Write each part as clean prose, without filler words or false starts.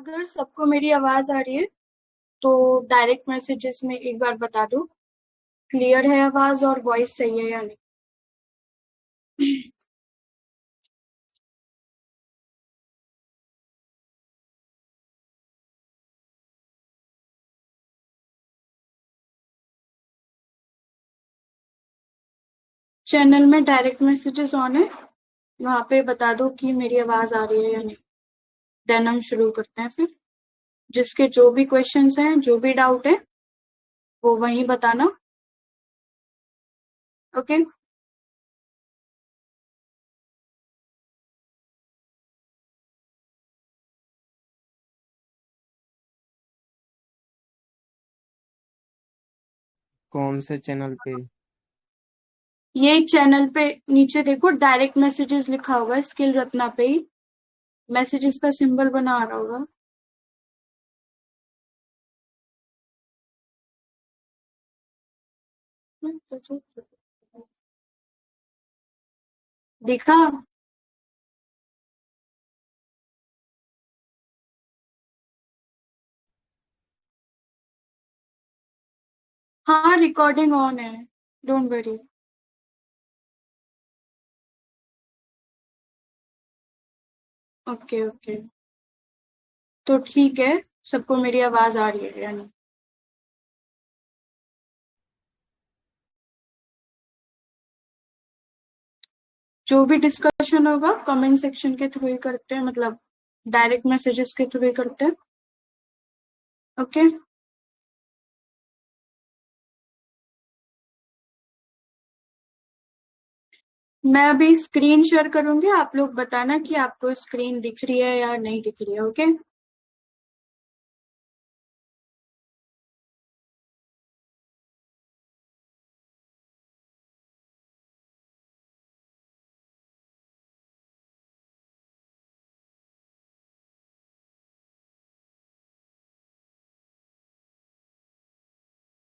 अगर सबको मेरी आवाज आ रही है तो डायरेक्ट मैसेजेस में एक बार बता दो क्लियर है आवाज और वॉइस सही है या नहीं। चैनल में डायरेक्ट मैसेजेस ऑन है, वहां पे बता दो कि मेरी आवाज आ रही है या नहीं। देन हम शुरू करते हैं फिर। जिसके जो भी क्वेश्चंस हैं, जो भी डाउट है, वो वहीं बताना। ओके। कौन से चैनल पे? ये चैनल पे नीचे देखो डायरेक्ट मैसेजेस लिखा होगा, स्किल रत्ना पे ही मैसेजेस का सिंबल बना आ रहा होगा। दिखा? हाँ, रिकॉर्डिंग ऑन है, डोंट वरी। ओके ओके, तो ठीक है। सबको मेरी आवाज आ रही है यानी? जो भी डिस्कशन होगा कमेंट सेक्शन के थ्रू ही करते हैं, मतलब डायरेक्ट मैसेजेस के थ्रू ही करते हैं। ओके। मैं अभी स्क्रीन शेयर करूंगी, आप लोग बताना कि आपको स्क्रीन दिख रही है या नहीं दिख रही है। ओके।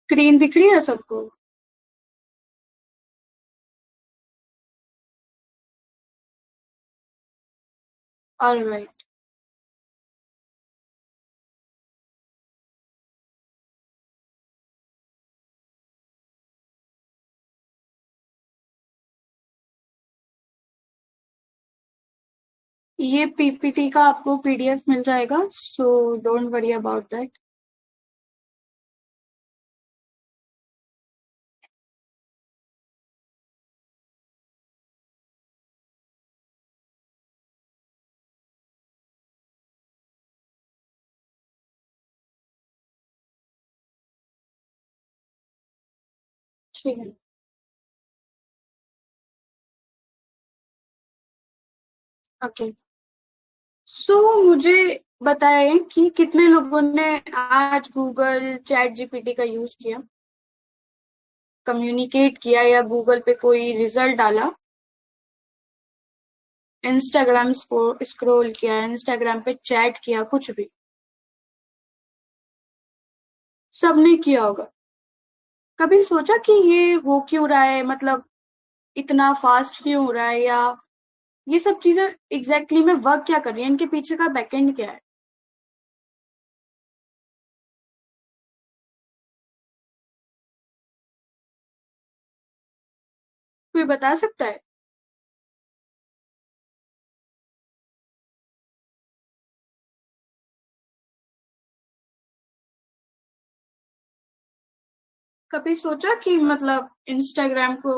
स्क्रीन दिख रही है सबको? ऑलराइट। ये पीपीटी का आपको पीडीएफ मिल जाएगा, so don't worry about that. ठीक है। ओके। सो मुझे बताएं कि कितने लोगों ने आज गूगल चैट जीपीटी का यूज किया, कम्युनिकेट किया, या गूगल पे कोई रिजल्ट डाला, इंस्टाग्राम स्क्रॉल किया, इंस्टाग्राम पे चैट किया, कुछ भी। सबने किया होगा। कभी सोचा कि ये हो क्यों रहा है, मतलब इतना फास्ट क्यों हो रहा है, या ये सब चीजें एग्जैक्टली में वर्क क्या कर रही है, इनके पीछे का बैकएंड क्या है? कोई बता सकता है? कभी सोचा कि मतलब इंस्टाग्राम को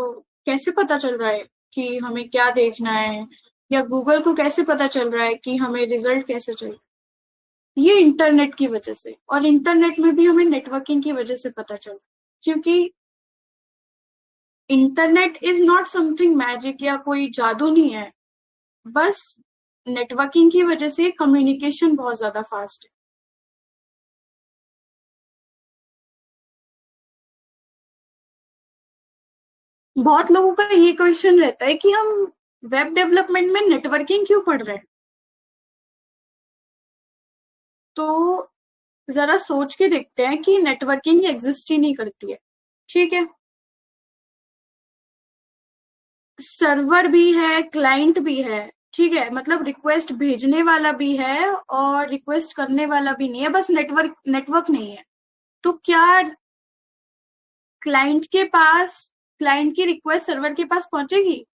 कैसे पता चल रहा है कि हमें क्या देखना है, या गूगल को कैसे पता चल रहा है कि हमें रिजल्ट कैसे चाहिए? ये इंटरनेट की वजह से, और इंटरनेट में भी हमें नेटवर्किंग की वजह से पता चला। क्योंकि internet is not something magic या कोई जादू नहीं है, बस नेटवर्किंग की वजह से कम्युनिकेशन बहुत ज्यादा फास्ट है। बहुत लोगों का ये क्वेश्चन रहता है कि हम वेब डेवलपमेंट में नेटवर्किंग क्यों पढ़ रहे हैं। तो जरा सोच के देखते हैं कि नेटवर्किंग एग्जिस्ट ही नहीं करती है। ठीक है। सर्वर भी है, क्लाइंट भी है। ठीक है, मतलब रिक्वेस्ट भेजने वाला भी है और रिक्वेस्ट करने वाला भी नहीं है, बस नेटवर्क नहीं है। तो क्या क्लाइंट की रिक्वेस्ट सर्वर के पास पहुंचेगी?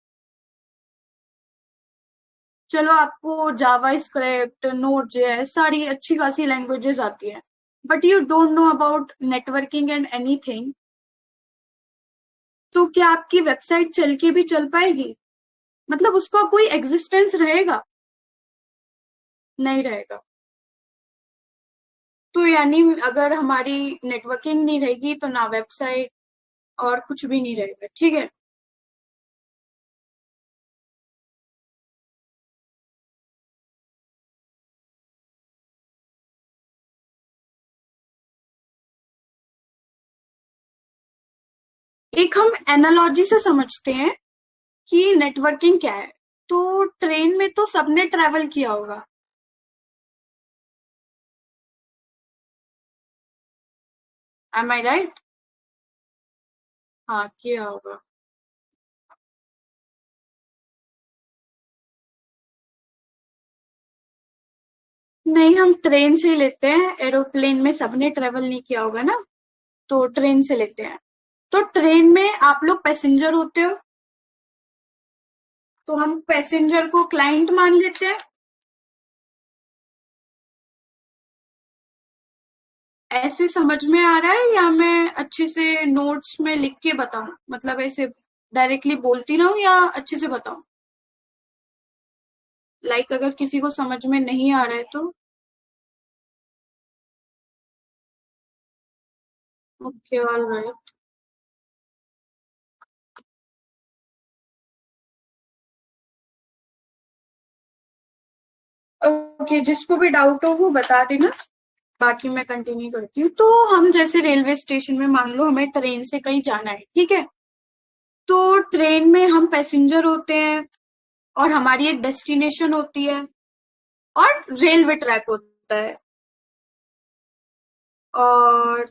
चलो, आपको जावा स्क्रिप्ट, नोड जेएस सारी अच्छी खासी लैंग्वेजेस आती है, but you don't know about networking and anything, तो क्या आपकी वेबसाइट चल के भी चल पाएगी? मतलब उसका कोई एग्जिस्टेंस रहेगा? नहीं रहेगा। तो यानी अगर हमारी नेटवर्किंग नहीं रहेगी तो ना वेबसाइट और कुछ भी नहीं रहेगा, ठीक है। एक हम एनालॉजी से समझते हैं कि नेटवर्किंग क्या है। तो ट्रेन में तो सबने ट्रेवल किया होगा। एम आई राइट? हाँ, किया होगा। नहीं, हम ट्रेन से ही लेते हैं, एरोप्लेन में सबने ट्रेवल नहीं किया होगा ना, तो ट्रेन से लेते हैं। तो ट्रेन में आप लोग पैसेंजर होते हो, तो हम पैसेंजर को क्लाइंट मान लेते हैं। ऐसे समझ में आ रहा है या मैं अच्छे से नोट्स में लिख के बताऊं? मतलब ऐसे डायरेक्टली बोलती रहूं या अच्छे से बताऊं? लाइक अगर किसी को समझ में नहीं आ रहा है तो? Okay, all right. ओके, जिसको भी डाउट हो वो बता देना, बाकी मैं कंटिन्यू करती हूँ। तो हम जैसे रेलवे स्टेशन में मान लो हमें ट्रेन से कहीं जाना है, ठीक है। तो ट्रेन में हम पैसेंजर होते हैं और हमारी एक डेस्टिनेशन होती है और रेलवे ट्रैक होता है और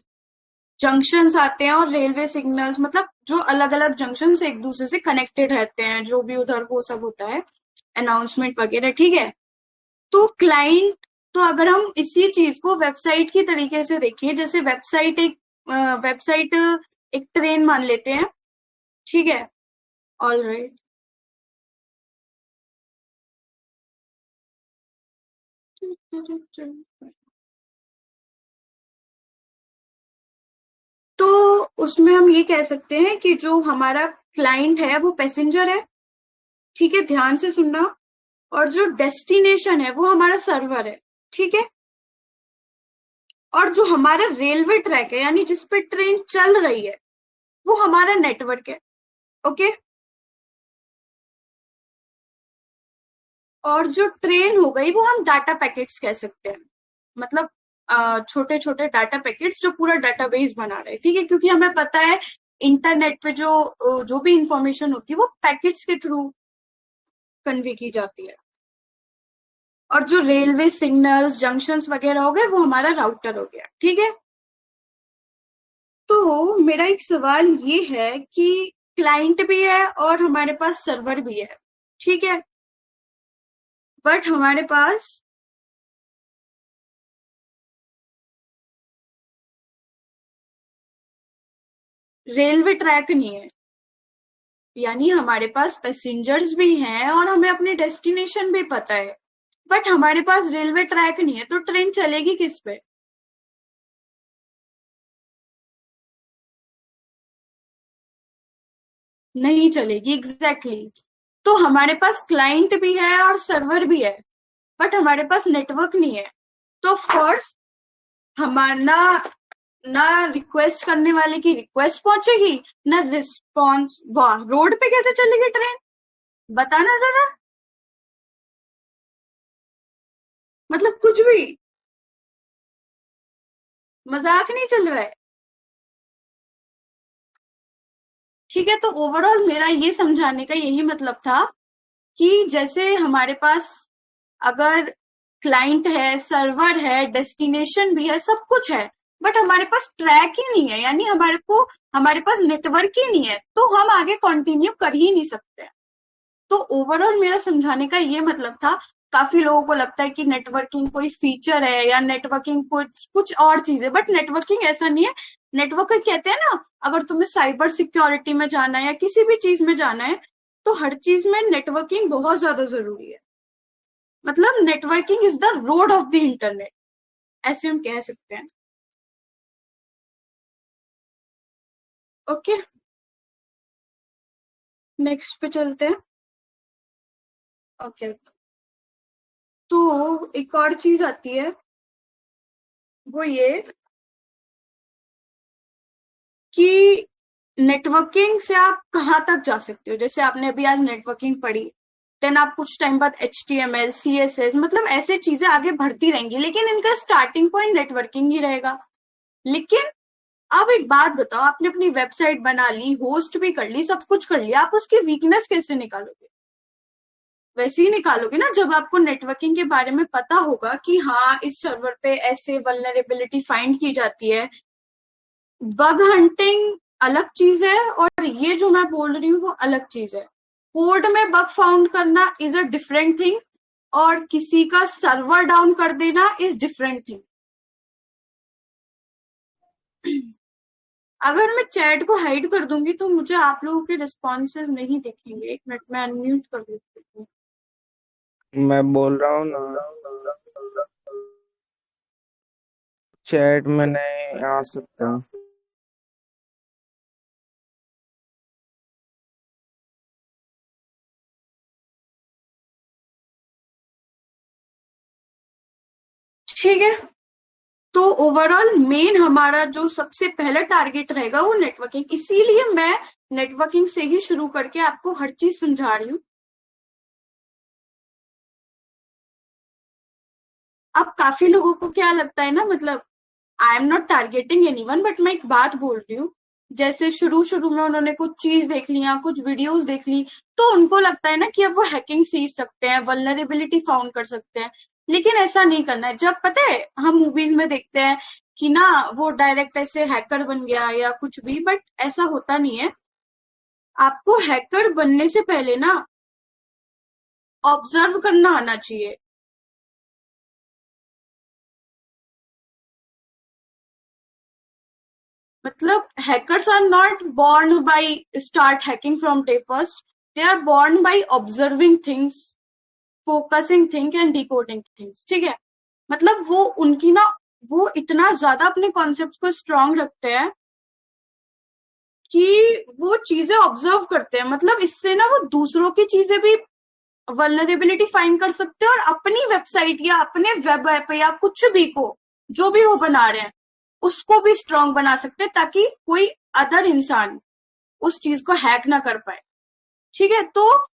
जंक्शंस आते हैं और रेलवे सिग्नल्स, मतलब जो अलग अलग जंक्शन एक दूसरे से कनेक्टेड रहते हैं, जो भी उधर वो सब होता है, अनाउंसमेंट वगैरह, ठीक है। तो क्लाइंट, तो अगर हम इसी चीज को वेबसाइट की तरीके से देखिए, जैसे वेबसाइट एक ट्रेन मान लेते हैं, ठीक है। All right. तो उसमें हम ये कह सकते हैं कि जो हमारा क्लाइंट है वो पैसेंजर है, ठीक है, ध्यान से सुनना। और जो डेस्टिनेशन है वो हमारा सर्वर है, ठीक है। और जो हमारा रेलवे ट्रैक है, यानी जिस पे ट्रेन चल रही है, वो हमारा नेटवर्क है। ओके। और जो ट्रेन हो गई वो हम डाटा पैकेट्स कह सकते हैं, मतलब छोटे छोटे डाटा पैकेट्स जो पूरा डाटाबेस बना रहे हैं, ठीक है, क्योंकि हमें पता है इंटरनेट पे जो भी इंफॉर्मेशन होती है वो पैकेट्स के थ्रू कन्वे की जाती है। और जो रेलवे सिग्नल्स जंक्शंस वगैरह हो गए वो हमारा राउटर हो गया, ठीक है। तो मेरा एक सवाल ये है कि क्लाइंट भी है और हमारे पास सर्वर भी है, ठीक है, बट हमारे पास रेलवे ट्रैक नहीं है। यानी हमारे पास पैसेंजर्स भी हैं और हमें अपनी डेस्टिनेशन भी पता है, बट हमारे पास रेलवे ट्रैक नहीं है, तो ट्रेन चलेगी किस पे? नहीं चलेगी, एग्जैक्टली exactly. तो हमारे पास क्लाइंट भी है और सर्वर भी है, बट हमारे पास नेटवर्क नहीं है। तो ऑफ कोर्स हमारा ना रिक्वेस्ट करने वाले की रिक्वेस्ट पहुंचेगी, ना रिस्पॉन्स। वाह, रोड पे कैसे चलेगी ट्रेन? बताना जरा। मतलब कुछ भी, मजाक नहीं चल रहा है। ठीक है, तो ओवरऑल मेरा ये समझाने का यही मतलब था कि जैसे हमारे पास अगर क्लाइंट है, सर्वर है, डेस्टिनेशन भी है, सब कुछ है, बट हमारे पास ट्रैक ही नहीं है, यानी हमारे पास नेटवर्क ही नहीं है, तो हम आगे कंटिन्यू कर ही नहीं सकते। तो ओवरऑल मेरा समझाने का ये मतलब था, काफी लोगों को लगता है कि नेटवर्किंग कोई फीचर है या नेटवर्किंग कुछ कुछ और चीज है, बट नेटवर्किंग ऐसा नहीं है। नेटवर्किंग कहते हैं ना, अगर तुम्हें साइबर सिक्योरिटी में जाना है या किसी भी चीज में जाना है, तो हर चीज में नेटवर्किंग बहुत ज्यादा जरूरी है। मतलब networking is the road of the internet, ऐसे हम कह सकते हैं। ओके, नेक्स्ट पे चलते हैं। ओके, तो एक और चीज आती है, वो ये कि नेटवर्किंग से आप कहाँ तक जा सकते हो। जैसे आपने अभी आज नेटवर्किंग पढ़ी, देन आप कुछ टाइम बाद HTML CSS मतलब ऐसे चीजें आगे बढ़ती रहेंगी, लेकिन इनका स्टार्टिंग पॉइंट नेटवर्किंग ही रहेगा। लेकिन अब एक बात बताओ, आपने अपनी वेबसाइट बना ली, होस्ट भी कर ली, सब कुछ कर लिया, आप उसकी वीकनेस कैसे निकालोगे? वैसे ही निकालोगे ना जब आपको नेटवर्किंग के बारे में पता होगा कि हाँ इस सर्वर पे ऐसे वल्नरेबिलिटी फाइंड की जाती है। बग हंटिंग अलग चीज है और ये जो मैं बोल रही हूँ वो अलग चीज है। कोड में बग फाउंड करना इज अ डिफरेंट थिंग, और किसी का सर्वर डाउन कर देना इज डिफरेंट थिंग। अगर मैं चैट को हाइड कर दूंगी तो मुझे आप लोगों के रिस्पॉन्सेज नहीं दिखेंगे। एक मिनट में अनम्यूट कर देती हूँ। मैं बोल रहा हूँ ना, चैट में नहीं आ सकता। ठीक है, तो ओवरऑल मेन हमारा जो सबसे पहला टारगेट रहेगा वो नेटवर्किंग, इसीलिए मैं नेटवर्किंग से ही शुरू करके आपको हर चीज समझा रही हूँ। अब काफी लोगों को क्या लगता है ना, मतलब I am not targeting anyone, but मैं एक बात बोल रही हूँ। जैसे शुरू शुरू में उन्होंने कुछ चीज देख लिया, कुछ वीडियोस देख ली, तो उनको लगता है ना कि अब वो हैकिंग सीख सकते हैं, वल्नरेबिलिटी फाउंड कर सकते हैं। लेकिन ऐसा नहीं करना है। जब पता है हम मूवीज में देखते हैं कि ना वो डायरेक्ट ऐसे हैकर बन गया या कुछ भी, बट ऐसा होता नहीं है। आपको हैकर बनने से पहले ना ऑब्जर्व करना आना चाहिए। मतलब hackers are not born by start hacking from day first. They are born by observing things, focusing things and decoding things. ठीक है, मतलब वो उनकी ना, वो इतना ज्यादा अपने कॉन्सेप्ट को स्ट्रांग रखते हैं कि वो चीजें ऑब्जर्व करते हैं। मतलब इससे ना वो दूसरों की चीजें भी वल्नरेबिलिटी फाइंड कर सकते हैं, और अपनी वेबसाइट या अपने वेब ऐप या कुछ भी को, जो भी वो बना रहे हैं, उसको भी स्ट्रांग बना सकते हैं, ताकि कोई अदर इंसान उस चीज को हैक ना कर पाए। ठीक है, तो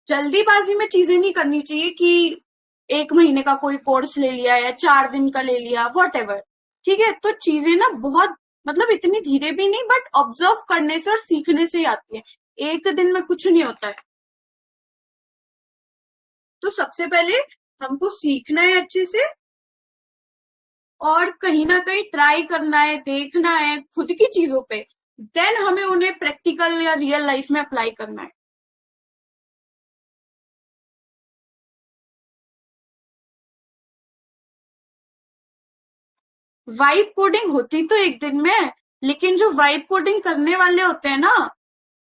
जल्दीबाजी में चीजें नहीं करनी चाहिए कि 1 महीने का कोई कोर्स ले लिया या 4 दिन का ले लिया, वॉट एवर। ठीक है, तो चीजें ना बहुत, मतलब इतनी धीरे भी नहीं, बट ऑब्जर्व करने से और सीखने से ही आती है। एक दिन में कुछ नहीं होता है। तो सबसे पहले हमको सीखना है अच्छे से, और कहीं ना कहीं ट्राई करना है, देखना है खुद की चीजों पे, देन हमें उन्हें प्रैक्टिकल या रियल लाइफ में अप्लाई करना है। वाइब कोडिंग होती तो एक दिन में है, लेकिन जो वाइब कोडिंग करने वाले होते हैं ना,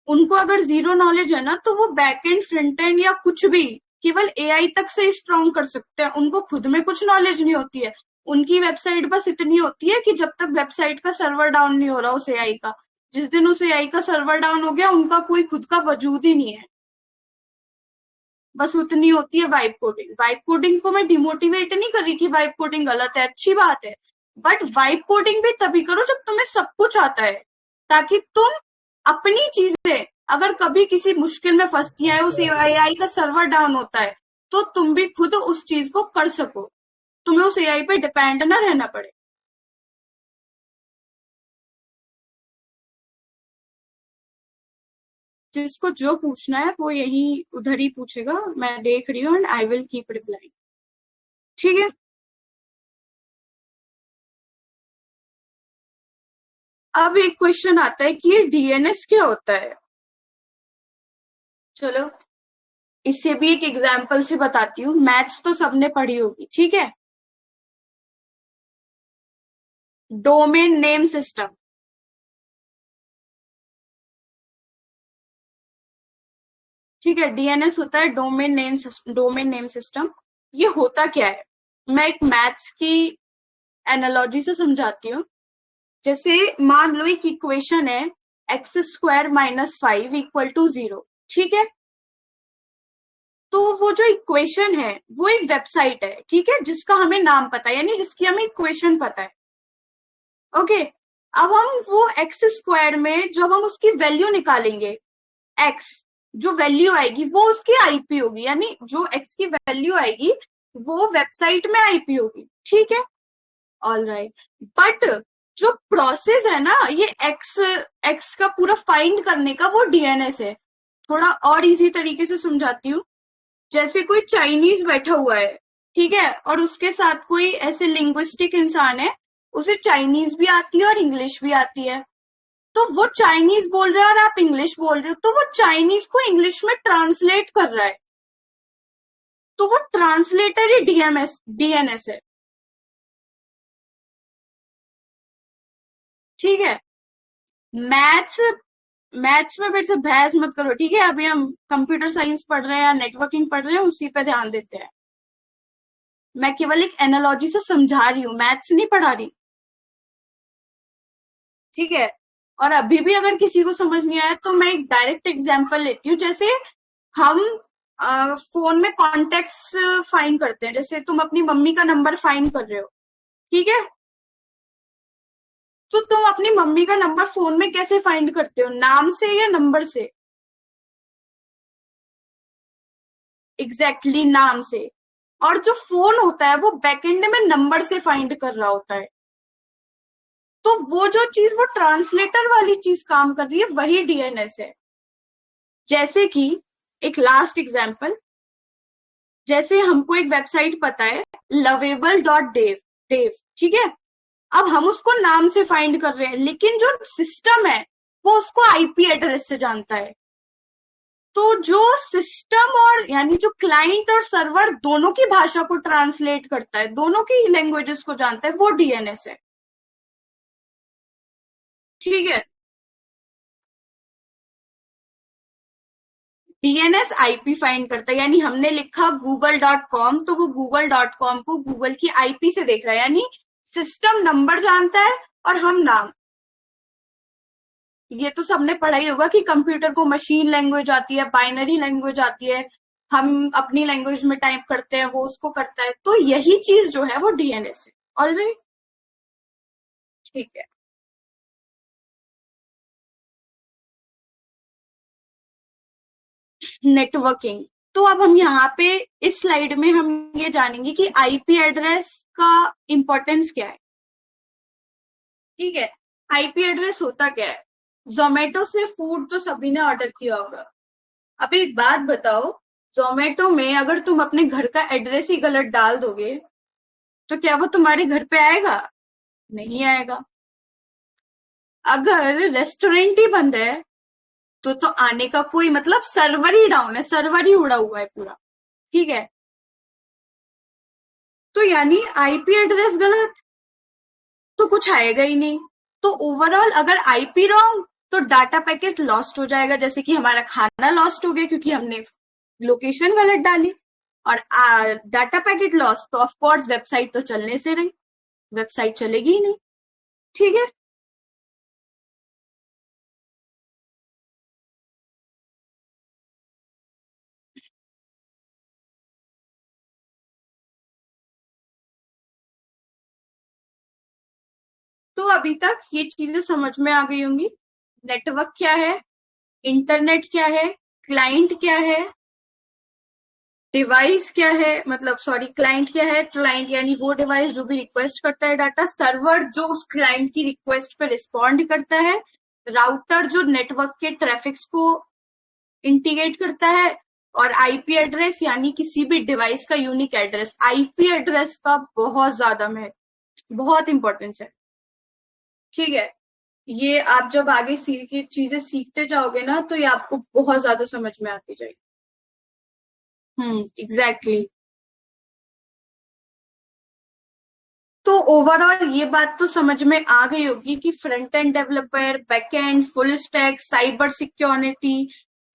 उनको अगर जीरो नॉलेज है ना, तो वो बैक एंड फ्रंट एंड या कुछ भी केवल AI तक से स्ट्रॉन्ग कर सकते हैं। उनको खुद में कुछ नॉलेज नहीं होती है। उनकी वेबसाइट बस इतनी होती है कि जब तक वेबसाइट का सर्वर डाउन नहीं हो रहा उस AI का, जिस दिन उस AI का सर्वर डाउन हो गया, उनका कोई खुद का वजूद ही नहीं है। बस उतनी होती है वाइब कोडिंग। वाइब कोडिंग को मैं डिमोटिवेट नहीं कर रही कि वाइब कोडिंग गलत है, अच्छी बात है। बट वाइब कोडिंग भी तभी करो जब तुम्हें सब कुछ आता है, ताकि तुम अपनी चीजें, अगर कभी किसी मुश्किल में फंसती है, उस AI का सर्वर डाउन होता है, तो तुम भी खुद उस चीज को कर सको, तुम्हें उस AI पे डिपेंड ना रहना पड़े। जिसको जो पूछना है वो यही उधर ही पूछेगा, मैं देख रही हूँ, and I will keep reply. ठीक है, अब एक क्वेश्चन आता है कि ये DNS क्या होता है। चलो, इसे भी एक एग्जाम्पल से बताती हूँ। मैथ्स तो सबने पढ़ी होगी, ठीक है। डोमेन नेम सिस्टम, ठीक है, डीएनएस होता है डोमेन नेम सिस्टम। ये होता क्या है, मैं एक मैथ्स की एनालॉजी से समझाती हूँ। जैसे मान लो एक इक्वेशन है, x² - 5 = 0, ठीक है। तो वो जो इक्वेशन है वो एक वेबसाइट है, ठीक है, जिसका हमें नाम पता है, यानी जिसकी हमें इक्वेशन पता है। ओके, अब हम वो x² में जब हम उसकी वैल्यू निकालेंगे, x जो वैल्यू आएगी वो उसकी आईपी होगी, यानी जो x की वैल्यू आएगी वो वेबसाइट में आईपी होगी, ठीक है। ऑल राइट, बट जो प्रोसेस है ना, ये एक्स का पूरा फाइंड करने का वो डीएनएस है। थोड़ा और इजी तरीके से समझाती हूँ। जैसे कोई चाइनीज बैठा हुआ है, ठीक है, और उसके साथ कोई ऐसे लिंग्विस्टिक इंसान है, उसे चाइनीज भी आती है और इंग्लिश भी आती है। तो वो चाइनीज बोल रहा है और आप इंग्लिश बोल रहे हो, तो वो चाइनीज को इंग्लिश में ट्रांसलेट कर रहा है। तो वो ट्रांसलेटर ही डीएनएस है, ठीक है। मैथ्स मैथ्स में मेरे से बहस मत करो, ठीक है। अभी हम कंप्यूटर साइंस पढ़ रहे हैं या नेटवर्किंग पढ़ रहे हैं, उसी पे ध्यान देते हैं। मैं केवल एक एनालॉजी से समझा रही हूँ, मैथ्स नहीं पढ़ा रही, ठीक है। और अभी भी अगर किसी को समझ नहीं आया तो मैं एक डायरेक्ट एग्जांपल लेती हूँ। जैसे हम फोन में कॉन्टेक्ट्स फाइंड करते हैं, जैसे तुम अपनी मम्मी का नंबर फाइंड कर रहे हो, ठीक है। तो तुम अपनी मम्मी का नंबर फोन में कैसे फाइंड करते हो, नाम से या नंबर से? एग्जैक्टली नाम से। और जो फोन होता है वो बैकएंड में नंबर से फाइंड कर रहा होता है। तो वो जो चीज वो ट्रांसलेटर वाली चीज काम कर रही है वही डीएनएस है। जैसे कि एक लास्ट एग्जांपल, जैसे हमको एक वेबसाइट पता है lovable.dev, ठीक है। अब हम उसको नाम से फाइंड कर रहे हैं, लेकिन जो सिस्टम है वो उसको आईपी एड्रेस से जानता है। तो जो सिस्टम और यानी जो क्लाइंट और सर्वर दोनों की भाषा को ट्रांसलेट करता है, दोनों की लैंग्वेजेस को जानता है, वो डीएनएस है, ठीक है। डीएनएस आईपी फाइंड करता है, यानी हमने लिखा google.com, तो वो google.com को गूगल की आईपी से देख रहा है, यानी सिस्टम नंबर जानता है और हम नाम। ये तो सबने पढ़ा ही होगा कि कंप्यूटर को मशीन लैंग्वेज आती है, बाइनरी लैंग्वेज आती है, हम अपनी लैंग्वेज में टाइप करते हैं, वो उसको करता है। तो यही चीज जो है वो डीएनएस है। ऑलराइट, ठीक है। नेटवर्किंग, तो अब हम यहाँ पे इस स्लाइड में हम ये जानेंगे कि आईपी एड्रेस का इंपॉर्टेंस क्या है, ठीक है। आईपी एड्रेस होता क्या है, जोमेटो से फूड तो सभी ने ऑर्डर किया होगा। अब एक बात बताओ, जोमेटो में अगर तुम अपने घर का एड्रेस ही गलत डाल दोगे तो क्या वो तुम्हारे घर पे आएगा? नहीं आएगा। अगर रेस्टोरेंट ही बंद है तो आने का कोई मतलब, सर्वर ही डाउन है, सर्वर ही उड़ा हुआ है पूरा, ठीक है। तो यानी आईपी एड्रेस गलत, तो कुछ आएगा ही नहीं। तो ओवरऑल अगर आईपी रॉन्ग तो डाटा पैकेट लॉस्ट हो जाएगा, जैसे कि हमारा खाना लॉस्ट हो गया क्योंकि हमने लोकेशन गलत डाली। और डाटा पैकेट लॉस्ट तो ऑफकोर्स वेबसाइट तो चलने से रही, वेबसाइट चलेगी ही नहीं, ठीक है। तो अभी तक ये चीजें समझ में आ गई होंगी। नेटवर्क क्या है, इंटरनेट क्या है, क्लाइंट क्या है, डिवाइस क्या है, मतलब सॉरी, क्लाइंट क्या है, क्लाइंट यानी वो डिवाइस जो भी रिक्वेस्ट करता है डाटा, सर्वर जो उस क्लाइंट की रिक्वेस्ट पे रिस्पॉन्ड करता है, राउटर जो नेटवर्क के ट्रैफिक्स को इंटीग्रेट करता है, और आईपी एड्रेस यानी किसी भी डिवाइस का यूनिक एड्रेस। आईपी एड्रेस का बहुत ज्यादा महत्व, बहुत इंपॉर्टेंस है, ठीक है। ये आप जब आगे चीजें सीखते जाओगे ना तो ये आपको बहुत ज्यादा समझ में आती जाएगी। एग्जैक्टली। तो ओवरऑल ये बात तो समझ में आ गई होगी कि front end developer, back and, full stack, cyber security,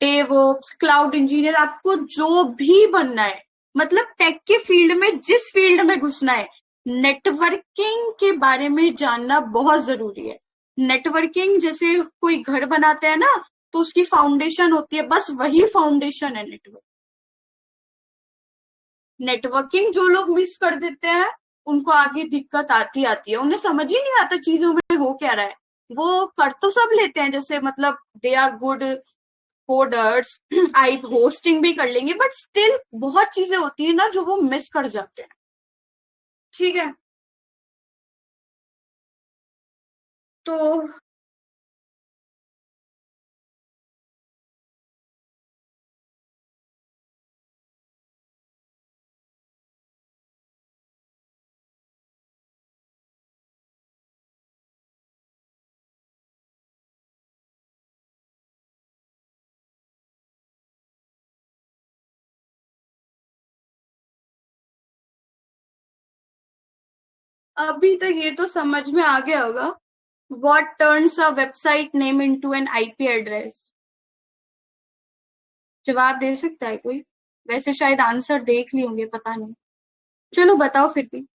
DevOps, cloud engineer, आपको जो भी बनना है, मतलब टेक के फील्ड में जिस फील्ड में घुसना है, नेटवर्किंग के बारे में जानना बहुत जरूरी है। नेटवर्किंग जैसे कोई घर बनाते हैं ना, तो उसकी फाउंडेशन होती है, बस वही फाउंडेशन है नेटवर्क। नेटवर्किंग जो लोग मिस कर देते हैं, उनको आगे दिक्कत आती है, उन्हें समझ ही नहीं आता चीजों में हो क्या रहा है। वो कर तो सब लेते हैं, जैसे मतलब they are good coders, I hosting भी कर लेंगे, बट स्टिल बहुत चीजें होती है ना जो वो मिस कर जाते हैं। ठीक है। तो अभी तक ये तो समझ में आ गया होगा, what turns a website name into an IP address. जवाब दे सकता है कोई? वैसे शायद आंसर देख लिए होंगे, पता नहीं। चलो बताओ फिर भी।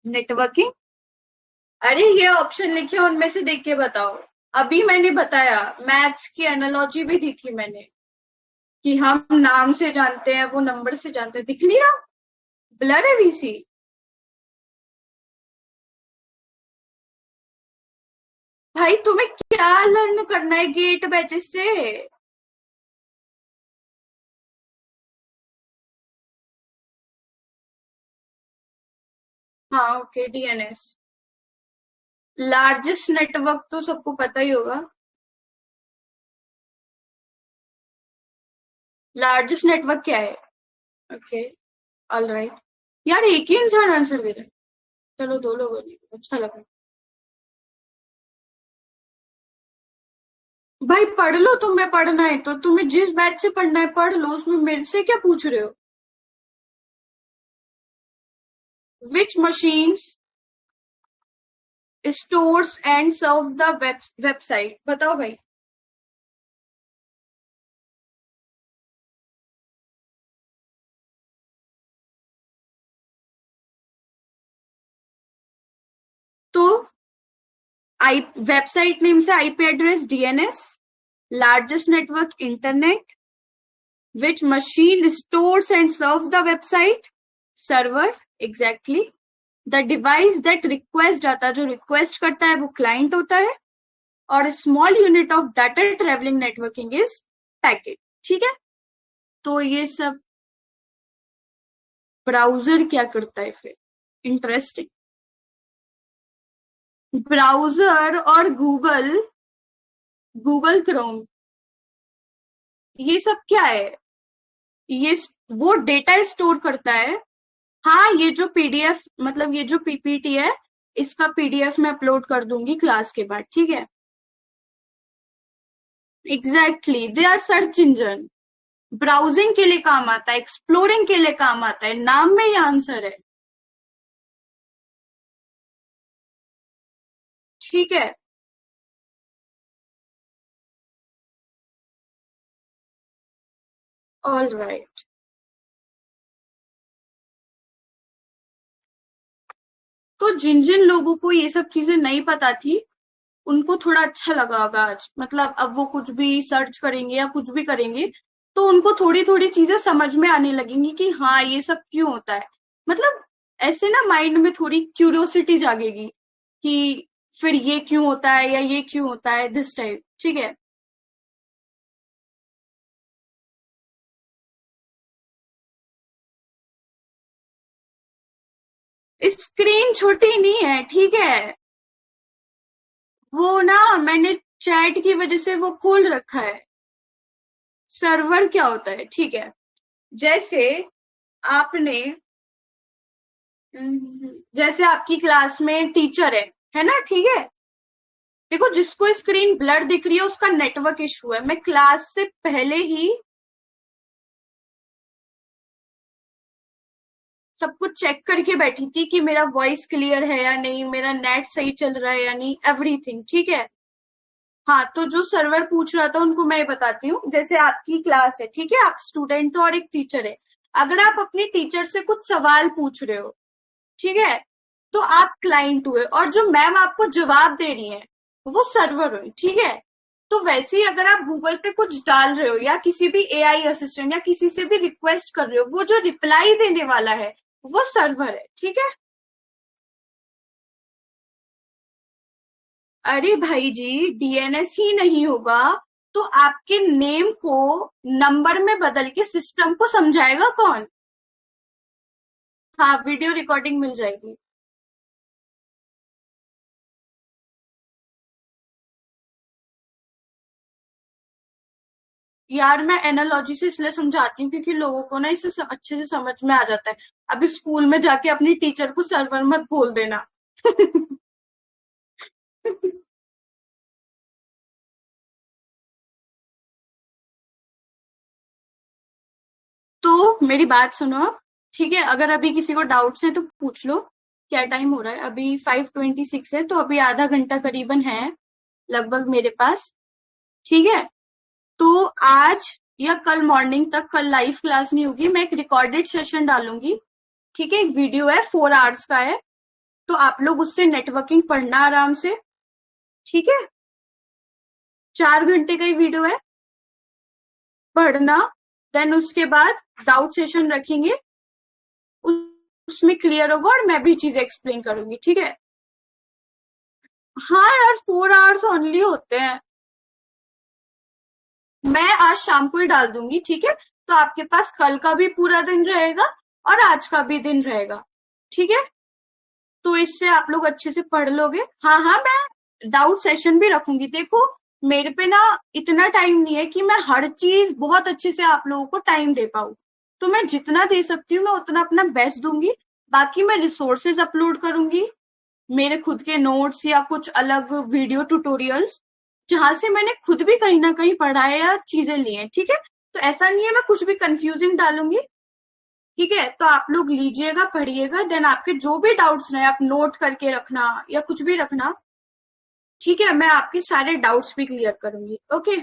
नेटवर्किंग। अरे ये ऑप्शन लिखे, उनमें से देख के बताओ। अभी मैंने बताया, मैथ्स की एनालॉजी भी दी थी मैंने, कि हम नाम से जानते हैं, वो नंबर से जानते हैं। दिख नहीं रहा? ब्लर है वीसी। भाई तुम्हें क्या लर्न करना है गेट बैचेस से? हाँ ओके, डीएनएस। लार्जेस्ट नेटवर्क तो सबको पता ही होगा। लार्जेस्ट नेटवर्क क्या है? Okay, all right. यार एक ही इंसान आंसर दे रहा है। चलो दो लोगों ने, अच्छा लगा। भाई पढ़ लो, तुम्हें पढ़ना है तो तुम्हें जिस बैच से पढ़ना है पढ़ लो, उसमें मेरे से क्या पूछ रहे हो? Which machines stores and serve the website, बताओ भाई। तो आई वेबसाइट नेम से IP address DNS, largest network internet, which machine stores and serve the website, server, exactly. The device that request data, जो रिक्वेस्ट करता है वो क्लाइंट होता है, और small unit of data travelling networking is packet. ठीक है। तो ये सब ब्राउजर क्या करता है फिर? इंटरेस्टिंग। ब्राउजर और गूगल, गूगल क्रोम, ये सब क्या है? ये वो डेटा स्टोर करता है। हाँ, ये जो पीडीएफ, मतलब ये जो पीपीटी है, इसका पीडीएफ मैं अपलोड कर दूंगी क्लास के बाद, ठीक है। Exactly, they are search engine. Browsing के लिए काम आता है, एक्सप्लोरिंग के लिए काम आता है, नाम में ही आंसर है। ठीक है। All right. तो जिन जिन लोगों को ये सब चीजें नहीं पता थी, उनको थोड़ा अच्छा लगा होगा आज, मतलब अब वो कुछ भी सर्च करेंगे या कुछ भी करेंगे, तो उनको थोड़ी थोड़ी चीजें समझ में आने लगेंगी कि हाँ ये सब क्यों होता है। मतलब ऐसे ना माइंड में थोड़ी क्यूरियोसिटी जागेगी कि फिर ये क्यों होता है या ये क्यों होता है, दिस टाइप। ठीक है। स्क्रीन छोटी नहीं है, ठीक है। वो ना मैंने चैट की वजह से वो खोल रखा है। सर्वर क्या होता है, ठीक है। जैसे आपने जैसे आपकी क्लास में टीचर है ना, ठीक है। देखो, जिसको स्क्रीन ब्लर दिख रही है उसका नेटवर्क इशू है। मैं क्लास से पहले ही सब कुछ चेक करके बैठी थी कि मेरा वॉइस क्लियर है या नहीं, मेरा नेट सही चल रहा है या नहीं, एवरीथिंग ठीक है। हाँ, तो जो सर्वर पूछ रहा था उनको मैं बताती हूँ। जैसे आपकी क्लास है, ठीक है, आप स्टूडेंट हो और एक टीचर है। अगर आप अपने टीचर से कुछ सवाल पूछ रहे हो, ठीक है, तो आप क्लाइंट हुए और जो मैम आपको जवाब दे रही है वो सर्वर हुई, ठीक है। तो वैसे ही अगर आप गूगल पे कुछ डाल रहे हो या किसी भी एआई असिस्टेंट या किसी से भी रिक्वेस्ट कर रहे हो, वो जो रिप्लाई देने वाला है वो सर्वर है, ठीक है। अरे भाई जी, डीएनएस ही नहीं होगा तो आपके नेम को नंबर में बदल के सिस्टम को समझाएगा कौन? हाँ, वीडियो रिकॉर्डिंग मिल जाएगी। यार, मैं एनालॉजी से इसलिए समझाती हूँ क्योंकि लोगों को ना इसे अच्छे से समझ में आ जाता है। अभी स्कूल में जाके अपनी टीचर को सर्वर मत बोल देना। तो मेरी बात सुनो आप, ठीक है। अगर अभी किसी को डाउट्स है तो पूछ लो। क्या टाइम हो रहा है? अभी 5:26 है, तो अभी आधा घंटा करीबन है लगभग मेरे पास, ठीक है। तो आज या कल मॉर्निंग तक, कल लाइव क्लास नहीं होगी, मैं एक रिकॉर्डेड सेशन डालूंगी, ठीक है। एक वीडियो है, 4 आवर्स का है। तो आप लोग उससे नेटवर्किंग पढ़ना आराम से, ठीक है। 4 घंटे का ही वीडियो है, पढ़ना। देन उसके बाद डाउट सेशन रखेंगे, उसमें क्लियर होगा और मैं भी चीजें एक्सप्लेन करूंगी, ठीक है। हाँ यार, 4 आवर्स ओनली होते हैं। मैं आज शाम को ही डाल दूंगी, ठीक है। तो आपके पास कल का भी पूरा दिन रहेगा और आज का भी दिन रहेगा, ठीक है। तो इससे आप लोग अच्छे से पढ़ लोगे। हाँ हाँ, मैं डाउट सेशन भी रखूंगी। देखो, मेरे पे ना इतना टाइम नहीं है कि मैं हर चीज बहुत अच्छे से आप लोगों को टाइम दे पाऊँ। तो मैं जितना दे सकती हूँ मैं उतना अपना बेस्ट दूंगी। बाकी मैं रिसोर्सेज अपलोड करूंगी, मेरे खुद के नोट्स या कुछ अलग वीडियो ट्यूटोरियल्स, जहां से मैंने खुद भी कहीं ना कहीं पढ़ा है या चीजें ली हैं, ठीक है। तो ऐसा नहीं है मैं कुछ भी कंफ्यूजिंग डालूंगी, ठीक है। तो आप लोग लीजिएगा, पढ़िएगा, देन आपके जो भी डाउट्स रहे आप नोट करके रखना या कुछ भी रखना, ठीक है। मैं आपके सारे डाउट्स भी क्लियर करूंगी, ओके।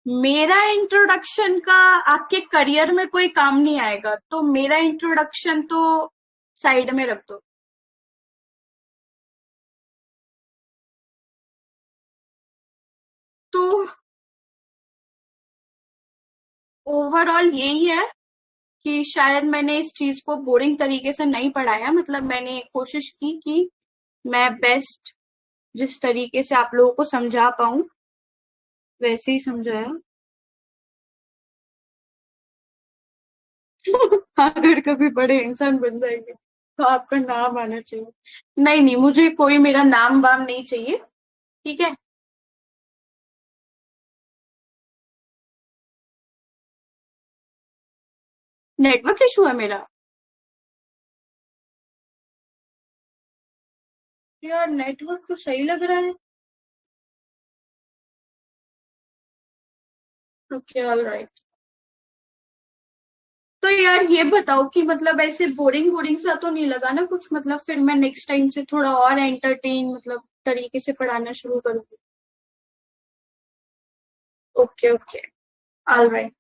मेरा इंट्रोडक्शन का आपके करियर में कोई काम नहीं आएगा, तो मेरा इंट्रोडक्शन तो साइड में रख दो। तो ओवरऑल यही है कि शायद मैंने इस चीज को बोरिंग तरीके से नहीं पढ़ाया। मतलब मैंने कोशिश की कि मैं बेस्ट जिस तरीके से आप लोगों को समझा पाऊं वैसे ही समझाया। अगर कभी बड़े इंसान बन जाएंगे तो आपका नाम आना चाहिए। नहीं नहीं, मुझे कोई मेरा नाम वाम नहीं चाहिए, ठीक है। नेटवर्क इशू है मेरा? यार, नेटवर्क तो सही लग रहा है। Okay, alright. तो यार ये बताओ कि मतलब ऐसे बोरिंग बोरिंग सा तो नहीं लगा ना कुछ? मतलब फिर मैं नेक्स्ट टाइम से थोड़ा और एंटरटेन मतलब तरीके से पढ़ाना शुरू करूंगी। Okay okay, alright.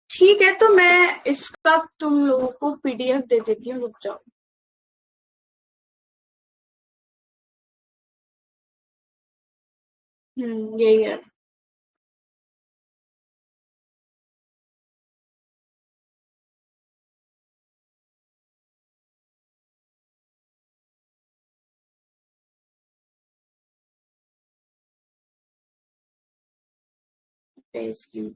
ठीक है, तो मैं इसका तुम लोगों को पीडीएफ दे देती हूँ, रुक जाओ। यही है। फेस की।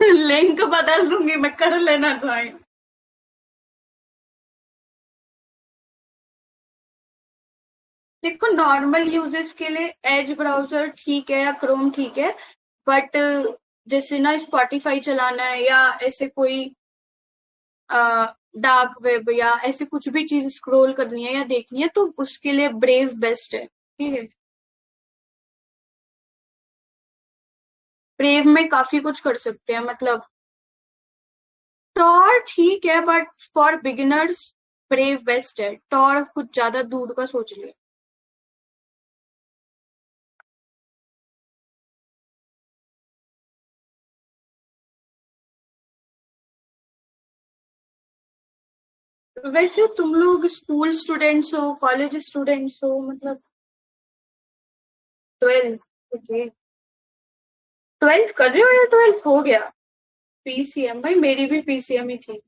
लिंक बदल दूंगी मैं, कर लेना ज्वाइन। देखो नॉर्मल यूजेस के लिए एज ब्राउजर ठीक है या क्रोम ठीक है, बट जैसे ना स्पॉटिफाई चलाना है या ऐसे कोई डार्क वेब या ऐसे कुछ भी चीज स्क्रॉल करनी है या देखनी है तो उसके लिए ब्रेव बेस्ट है, ठीक है। ब्रेव में काफी कुछ कर सकते हैं मतलब। टॉर ठीक है but for beginners brave best है, टॉर कुछ ज्यादा दूर का सोच लिया। वैसे तुम लोग स्कूल स्टूडेंट्स हो, कॉलेज स्टूडेंट्स हो, मतलब 12th? ओके, 12th कर रहे हो या 12th हो गया? पीसीएम, भाई मेरी भी पीसीएम ही थी।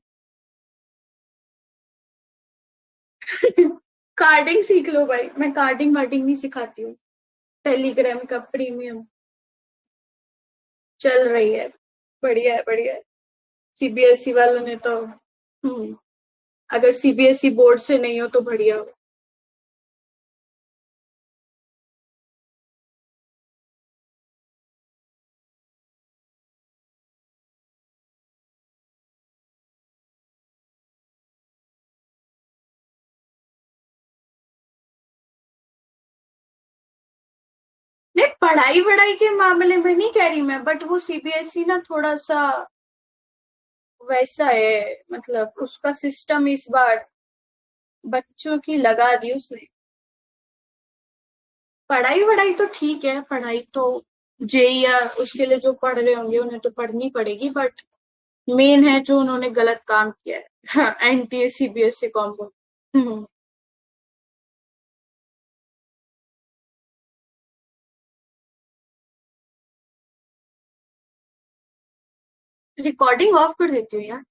कार्डिंग सीख लो भाई, मैं कार्डिंग वार्डिंग नहीं सिखाती हूँ। टेलीग्राम का प्रीमियम चल रही है। बढ़िया है, बढ़िया है। सीबीएसई वालों ने तो अगर सीबीएसई बोर्ड से नहीं हो तो बढ़िया हो। नहीं, पढ़ाई वढ़ाई के मामले में नहीं कह रही मैं, बट वो सीबीएसई ना थोड़ा सा वैसा है, मतलब उसका सिस्टम इस बार बच्चों की लगा दी उसने। पढ़ाई वढ़ाई तो ठीक है, पढ़ाई तो जेई या उसके लिए जो पढ़ रहे होंगे उन्हें तो पढ़नी पड़ेगी, बट मेन है जो उन्होंने गलत काम किया है, NTA CBSE combo. Recording of कर देती हूँ यार।